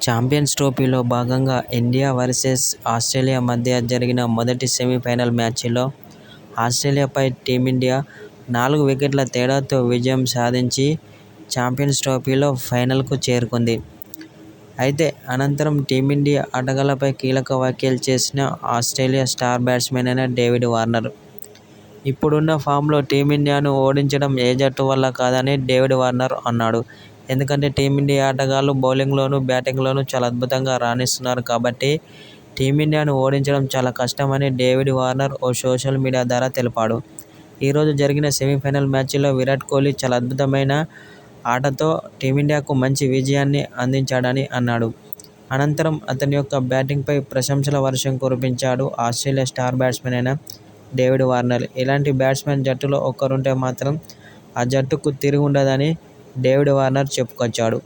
Champions ట్రోఫీలో భాగంగా India versus Australia మధ్య జరిగిన మొదటి సెమీఫైనల్ మ్యాచ్లో ఆస్ట్రేలియాపై టీమిండియా 4 వికెట్ల తేడాతో విజయం సాధించి ఛాంపియన్స్ ట్రోఫీలో ఫైనల్కు చేరుకుంది. అయితే అనంతరం టీమిండియా ఆటగాళ్లపై కీలక వ్యాఖ్యలు చేసిన ఆస్ట్రేలియా స్టార్ బ్యాట్స్మన్ అయిన డేవిడ్ వార్నర్. ఇప్పుడున్న ఫామ్లో టీమిండియాను ఓడించడం ఏ జట్టు వల్ల కాదని డేవిడ్ వార్నర్ అన్నాడు. ఎందుకంటే టీమిండియా ఆటగాళ్లు బౌలింగ్లోనూ, బ్యాటింగ్లోనూ చాలా అద్భుతంగా రాణిస్తున్నారు కాబట్టి టీమిండియాను ఓడించడం చాలా కష్టమని డేవిడ్ వార్నర్ ఓ సోషల్ మీడియా ద్వారా తెలిపాడు. ఈరోజు జరిగిన సెమీఫైనల్ మ్యాచ్లో విరాట్ కోహ్లీ చాలా అద్భుతమైన ఆటతో టీమిండియాకు మంచి విజయాన్ని అందించాడని అన్నాడు. అనంతరం అతని యొక్క బ్యాటింగ్పై ప్రశంసల వర్షం కురిపించాడు ఆస్ట్రేలియా స్టార్ బ్యాట్స్మన్ అయిన డేవిడ్ వార్నర్. ఇలాంటి బ్యాట్స్మన్ జట్టులో ఒక్కరుంటే మాత్రం ఆ జట్టుకు తిరుగుండదని డేవిడ్ వార్నర్ చెప్పుకొచ్చాడు.